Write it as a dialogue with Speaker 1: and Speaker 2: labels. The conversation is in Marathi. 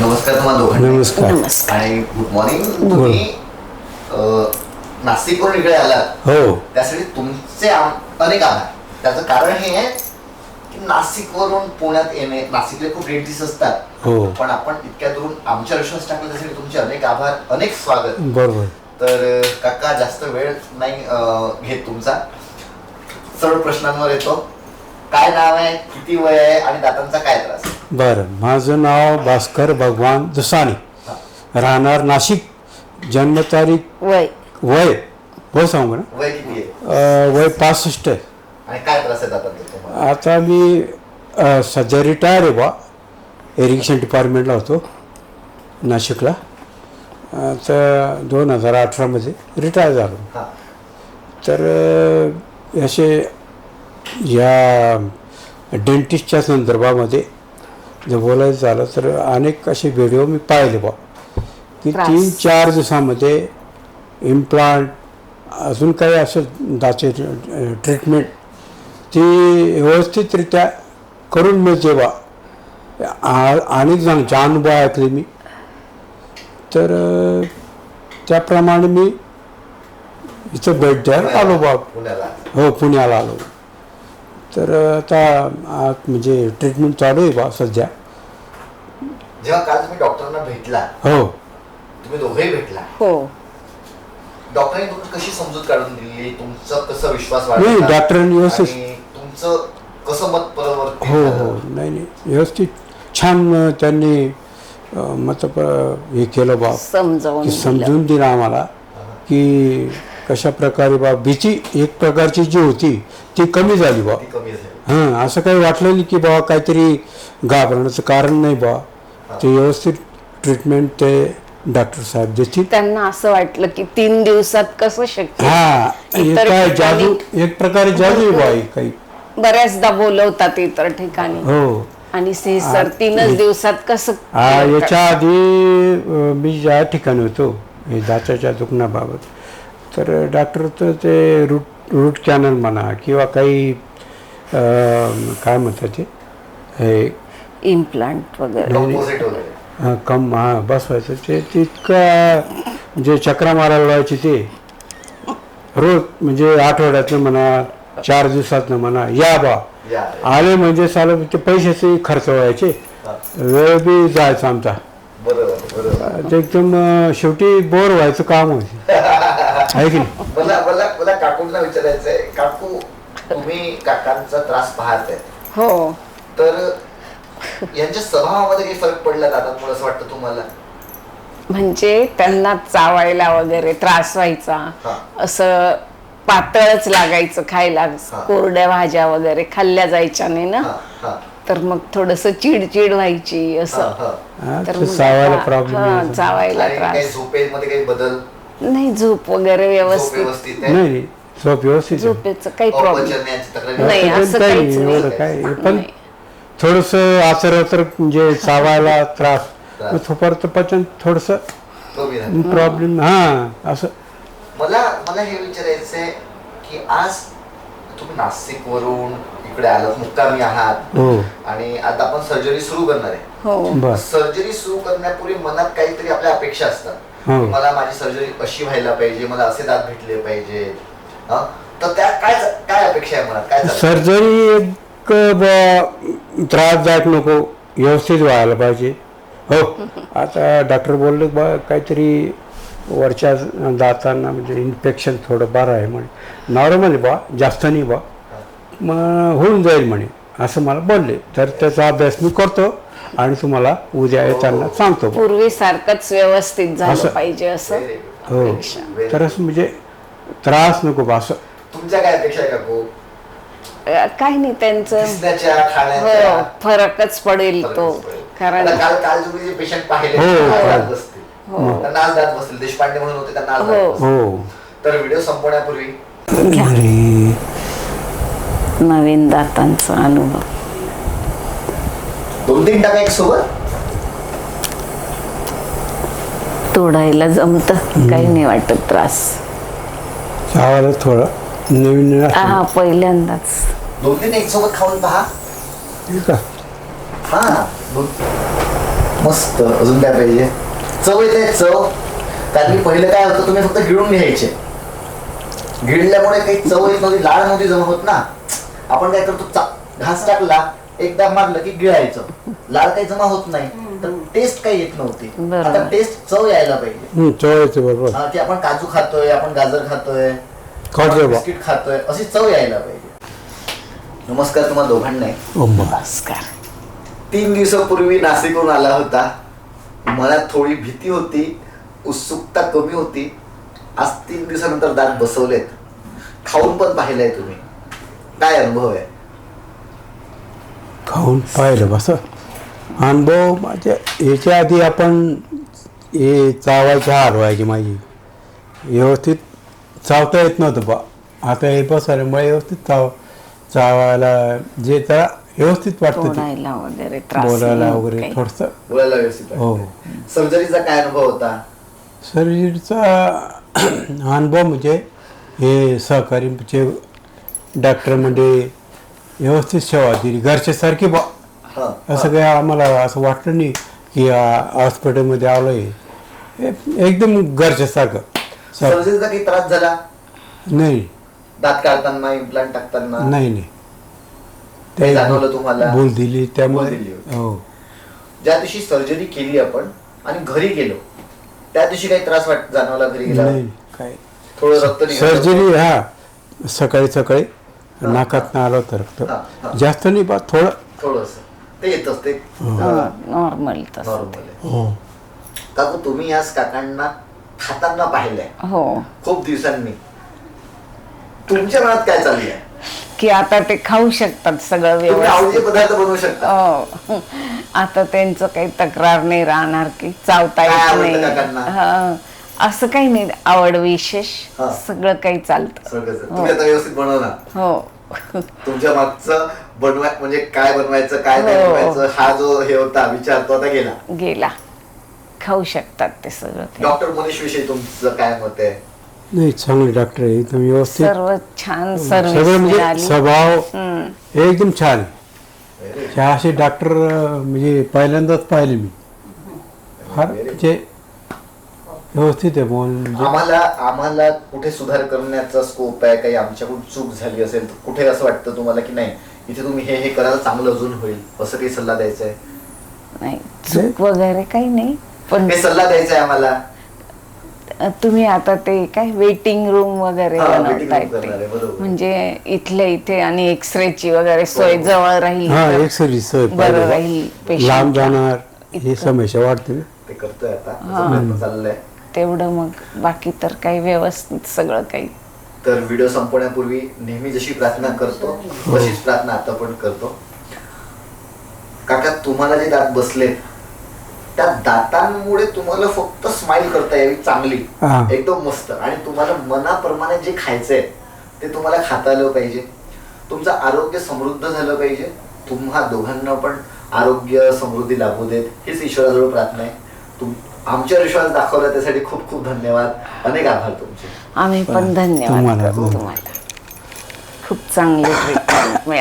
Speaker 1: नमस्कार तुम्हाला दोघांना.
Speaker 2: नमस्कार.
Speaker 1: आणि गुड मॉर्निंग. तुम्ही नाशिकवरून इकडे आलात,
Speaker 2: हो,
Speaker 1: त्यासाठी तुमचे अनेक आभार. त्याचं कारण हे आहे की नाशिकवरून पुण्यात येणे, नाशिकले खूप डेंटिस्ट असतात,
Speaker 2: हो,
Speaker 1: पण आपण इतक्या दुरून आमच्या विश्वास टाकला, त्यासाठी तुमचे अनेक आभार, अनेक स्वागत.
Speaker 2: बरोबर.
Speaker 1: तर काका जास्त वेळ नाही घेत तुमचा, सरळ प्रश्नांवर येतो. काय नाव आहे, किती वय आहे आणि दातांचा काय त्रास?
Speaker 2: बरं, माझं नाव भास्कर भगवान दुसाणी, राहणार नाशिक. जन्मतारीख वय सांगू ना?
Speaker 1: वय किती आहे?
Speaker 2: वय 65 आहे.
Speaker 1: आणि काय त्रास आहे दातांचा तुम्हाला?
Speaker 2: आता मी सध्या रिटायर आहे बा. इरिगेशन डिपार्टमेंटला होतो नाशिकला. तर 2018मध्ये रिटायर झालो.
Speaker 1: हां.
Speaker 2: तर असे या डेंटिस्टच्या संदर्भामध्ये जर बोलायचं झालं तर अनेक असे व्हिडिओ मी पाहिले बा, की 3-4 दिवसामध्ये इम्प्लांट अजून काही असं दाचे ट्रीटमेंट ती व्यवस्थितरित्या करून मिळते बा. आणि जणांचे अनुभव ऐकले मी, तर त्याप्रमाणे मी इथं भेट द्यायला आलो बा. हो, पुण्याला आलो. तर आता म्हणजे ट्रीटमेंट चालू आहे बा सध्या.
Speaker 1: जेव्हा काल तुम्ही डॉक्टरांना भेटला,
Speaker 2: हो,
Speaker 1: तुम्ही दोघेही भेटला,
Speaker 3: हो,
Speaker 1: डॉक्टरांनी तुम्ही कशी समजूत काढून दिली, तुमचा कसा विश्वास
Speaker 2: नाही,
Speaker 1: वाढला,
Speaker 2: डॉक्टरांनी व्यवस्थित,
Speaker 1: आणि तुमचं कसं मत परिवर्तित
Speaker 2: हो
Speaker 1: झालं?
Speaker 2: हो, नाही व्यवस्थित छान त्यांनी हे केलं बा, समजून दिलं आम्हाला की कशा प्रकारे बा भीती एक प्रकारची जी होती ती कमी झाली बा.
Speaker 1: ती कमी झाली.
Speaker 2: हां, असं काही वाटलं नाही की बा काहीतरी घाबरण्याचं कारण नाही बा. ते व्यवस्थित ट्रीटमेंट ते डॉक्टर साहेब देतील.
Speaker 3: त्यांना असं वाटलं की 3 दिवसात कसं शक्य.
Speaker 2: काय जादू, एक प्रकारे जादू आहे बा काही.
Speaker 3: बऱ्याचदा बोलवतात इतर ठिकाणी,
Speaker 2: हो,
Speaker 3: आणि सर 3 दिवसात कसं.
Speaker 2: याच्या आधी मी ज्या ठिकाणी होतो हे दाताच्या दुखण्याबाबत, तर डॉक्टर तर ते रूट कॅनल म्हणा किंवा काही काय म्हणतात ते हे
Speaker 3: इम्प्लांट वगैरे,
Speaker 1: Opposite वगैरे.
Speaker 2: बसवायचं ते तितकं जे चक्रा मारायला व्हायची ते रोज, म्हणजे आठवड्यातनं म्हणा 4 दिवसातनं म्हणा या बा
Speaker 1: या.
Speaker 2: आले म्हणजे साला ते पैशाचे खर्च व्हायचे, वेळ बी जायचा आमचा.
Speaker 1: बरोबर.
Speaker 2: ते एकदम शेवटी बोर व्हायचं काम होतं, आहे की नाही?
Speaker 1: मला काकूंना विचारायचंय. काकू, तुम्ही काकांचा त्रास पाहताय,
Speaker 3: हो,
Speaker 1: तर यांच्या स्वभावामध्ये काही फरक पडला दातांमुळे असं वाटतं तुम्हाला?
Speaker 3: म्हणजे त्यांना चावायला वगैरे त्रास व्हायचा, असं पातळच लागायचं खायला, कोरड्या भाज्या वगैरे खाल्ल्या जायच्या नाही ना, तर मग थोडस चिडचिड व्हायची असं. तर
Speaker 2: चावायला प्रॉब्लेम,
Speaker 3: चावायला त्रास.
Speaker 1: झोपेमध्ये काही बदल
Speaker 3: नाही, झोप वगैरे व्यवस्थित
Speaker 2: नाही, झोप व्यवस्थित,
Speaker 3: झोपेचं काही प्रॉब्लेम
Speaker 1: नाही.
Speaker 3: नाही, असं काहीच नाही.
Speaker 2: काय पण थोडस आचर तर म्हणजे चावायला त्रास, थोडं पचन थोडस प्रॉब्लेम. असं
Speaker 1: मला हे विचारायचंय की आज तुम्ही नाशिक वरून इकडे आलात, मुक्कामी आहात, आणि आता आपण सर्जरी सुरू करणार आहे.
Speaker 3: हो,
Speaker 1: सर्जरी सुरू करण्यापूर्वी मनात काहीतरी आपल्या अपेक्षा असतात. मला माझी सर्जरी अशी व्हायला पाहिजे, मला असे दात भेटले पाहिजे, तर त्या काय अपेक्षा आहे मनात? काय
Speaker 2: सर्जरी त्रासदायक नको, व्यवस्थित व्हायला पाहिजे. हो, आता डॉक्टर बोलले बा काहीतरी वरच्या दातांना म्हणजे इन्फेक्शन थोडं बरं आहे म्हणे, नॉर्मल बा, जास्त नाही बा, मग होऊन जाईल म्हणे, असं मला बोलले. तर त्याचा अभ्यास मी करतो आणि तुम्हाला उद्या येताना सांगतो.
Speaker 3: पूर्वीसारखंच व्यवस्थित झालं पाहिजे असं.
Speaker 2: हो, तर असं म्हणजे त्रास नको बा असं.
Speaker 1: तुमच्या काय अपेक्षा आहे काकू?
Speaker 3: काही नाही, त्यांचं
Speaker 1: खाण्याच्या
Speaker 3: फरकच पडेल तो. कारण
Speaker 1: काल तुम्ही जे पेशंट पाहिले त्यांना आज दात बसतील, देशपांडे म्हणून होते, त्यांना आज दात बसतील. तर व्हिडिओ संपवण्यापूर्वी
Speaker 3: नवीन दातांचा अनुभव
Speaker 1: 2-3 टाका एक सोबत
Speaker 3: तोडायला जमत, काही नाही वाटत त्रास.
Speaker 2: चावायला थोडं नवीन
Speaker 3: पहिल्यांदाच
Speaker 1: 2-3 एक सोबत खाऊन पहा.
Speaker 2: ठीक आहे.
Speaker 1: मस्त. अजून काय पाहिजे? चव येते चव. कारण की पहिलं काय होतं, तुम्ही फक्त गिळून घ्यायचे. गिळल्यामुळे काही चव येत नव्हती, लाळ नव्हती जमा होत ना. आपण काय करतो, घास टाकला, एकदा मारलं की गिळायचं, लाळ काही जमा होत नाही, तर टेस्ट काही येत नव्हती.
Speaker 3: बरोबर.
Speaker 1: आता टेस्ट चव यायला पाहिजे.
Speaker 2: चव येते बरोबर.
Speaker 1: की आपण काजू खातोय, आपण गाजर खातोय,
Speaker 2: खातोय बा.
Speaker 1: बिस्किट खातोय, अशी चव यायला पाहिजे. नमस्कार तुम्हाला दोघांनाही.
Speaker 3: नमस्कार.
Speaker 1: 3 दिवसापूर्वी नाशिकहून आला होता. मनात थोडी भीती होती, उत्सुकता कमी होती. आज 3 दिवसानंतर दात बसवलेत, खाऊन पण पाहिलंय तुम्ही. काय अनुभव आहे?
Speaker 2: खाऊन पाहिलं बस अनुभव माझ्या याच्या आधी आपण हे चावायची हार व्हायची माझी, व्यवस्थित चावता येत नव्हतं बा. आता हे बसल्यामुळे व्यवस्थित चावायला जे त्याला व्यवस्थित वाटतं,
Speaker 3: तोडायला वगैरे त्रास
Speaker 2: बोलायला
Speaker 3: नाही
Speaker 2: वगैरे
Speaker 3: काही.
Speaker 2: थोडंसं.
Speaker 1: बोलायला व्यवस्थित
Speaker 2: हो.
Speaker 1: वाटतंय. सर्जरीचा काय अनुभव होता?
Speaker 2: सर्जरीचा अनुभव म्हणजे हे सहकारीचे डॉक्टर म्हणजे व्यवस्थित सेवा दिली, घरच्यासारखी बा.
Speaker 1: हा,
Speaker 2: असं काही आम्हाला असं वाटलं नाही की हॉस्पिटलमध्ये आलो आहे, एकदम घरच्यासारखं.
Speaker 1: सर्जरीचा काही त्रास झाला?
Speaker 2: नाही
Speaker 1: दात काढताना, इम्प्लांट टाकताना
Speaker 2: नाही नाही
Speaker 1: ते जाणवलं तुम्हाला?
Speaker 2: भूल दिली त्यामुळे.
Speaker 1: भूल दिली होती.
Speaker 2: हो.
Speaker 1: ज्या दिवशी सर्जरी केली आपण आणि घरी गेलो, त्या दिवशी काही त्रास जाणवला घरी गेला?
Speaker 2: नाही काय
Speaker 1: थोडं रक्त निघालं?
Speaker 2: सर्जरी हा सकाळी नाकात आलं होतं रक्त,
Speaker 1: हा, हा.
Speaker 2: जास्त नाही बा, थोडं.
Speaker 1: थोडस ते येतच, ते
Speaker 3: नॉर्मल तसं.
Speaker 1: नॉर्मल आहे.
Speaker 2: हो.
Speaker 1: काकू, तुम्ही याच काकांना खाताना पाहिलंय
Speaker 3: हो,
Speaker 1: खूप दिवसांनी. तुमच्या मनात काय चाललंय?
Speaker 3: की आता ते खाऊ शकतात सगळं
Speaker 1: तुम्ही
Speaker 3: व्यवस्थित.
Speaker 1: आवडीचे पदार्थ बनवू शकता.
Speaker 3: हो. आता त्यांचं काही तक्रार नाही राहणार की चावता
Speaker 1: काय
Speaker 3: येत
Speaker 1: आवडतं
Speaker 3: नाही.
Speaker 1: काकांना?
Speaker 3: हा. असं काही नाही, आवड विशेष
Speaker 1: हा.
Speaker 3: सगळं काही चालतं.
Speaker 1: सगळं तुम्ही आता व्यवस्थित बनवणार.
Speaker 3: हो.
Speaker 1: तुमच्या मागचं म्हणजे काय बनवायचं, काय नाही
Speaker 3: हो.
Speaker 1: बनवायचं, हा जो हे होता विचार, तो आता गेला.
Speaker 3: गेला. खाऊ शकतात ते सगळं काही.
Speaker 1: डॉक्टर मनीष विषयी तुमचं काय मत आहे?
Speaker 2: नाही, चांगले डॉक्टर आहे, एकदम व्यवस्थित,
Speaker 3: सर्व छान सर्विस
Speaker 2: सगळं म्हणजे
Speaker 3: मिळाली.
Speaker 2: स्वभाव एकदम छान आहे. हे असे डॉक्टर म्हणजे पहिल्यांदाच पाहिले मी. फार म्हणजे व्यवस्थित आहे म्हणजे.
Speaker 1: आम्हाला कुठे सुधार करण्याचा स्कोप आहे? काही आमच्याकडून चूक झाली असेल तर कुठे असं वाटतं तुम्हाला की नाही, इथे तुम्ही हे करायला चांगलं अजून होईल, असं काही सल्ला द्यायचा आहे?
Speaker 3: नाही, चूक वगैरे काही नाही, पण
Speaker 1: काही सल्ला द्यायचा आहे आम्हाला?
Speaker 3: तुम्ही आता ते काय वेटिंग रूम वगैरे
Speaker 1: हा, waiting
Speaker 3: बनवताय
Speaker 1: room करणार आहे,
Speaker 3: ते,
Speaker 1: बरोबर.
Speaker 3: म्हणजे इथल्या इथे आणि एक्सरेची वगैरे सोय
Speaker 1: हो.
Speaker 3: जवळ राहील
Speaker 2: हा,
Speaker 3: तर
Speaker 2: एक्सरे सोय
Speaker 3: बरं
Speaker 2: पाहिजे.
Speaker 3: राहील patient
Speaker 2: लांब
Speaker 3: ला.
Speaker 2: जाणार हे
Speaker 3: इतकं.
Speaker 2: समस्या वाढते.
Speaker 1: ते करतोय आता, त्याचा प्रयत्न चाललाय.
Speaker 3: तेवढं, मग बाकी तर काही व्यवस्थित सगळं काही.
Speaker 1: तर व्हिडिओ संपवण्यापूर्वी नेहमी जशी प्रार्थना करतो तशीच प्रार्थना आता पण करतो. काका, तुम्हाला जे दात बसलेत त्या दातांमुळे तुम्हाला फक्त स्माइल करता यावी चांगली,
Speaker 2: हा.
Speaker 1: एकदम मस्त, आणि तुम्हाला मनाप्रमाणे जे खायचंय ते तुम्हाला खाता आलं पाहिजे. तुमचं आरोग्य समृद्ध झालं पाहिजे. तुम्हा दोघांना पण आरोग्य समृद्धी लाभू देत, हीच ईश्वराजवळ प्रार्थना आहे. आमच्यावर विश्वास दाखवला त्यासाठी खूप खूप धन्यवाद. अनेक आभार तुमचे.
Speaker 3: आम्ही पण धन्यवाद
Speaker 2: तुम्हाला.
Speaker 3: करतो तुम्हाला. खूप चांगले ट्रीटमेंट मिळाली.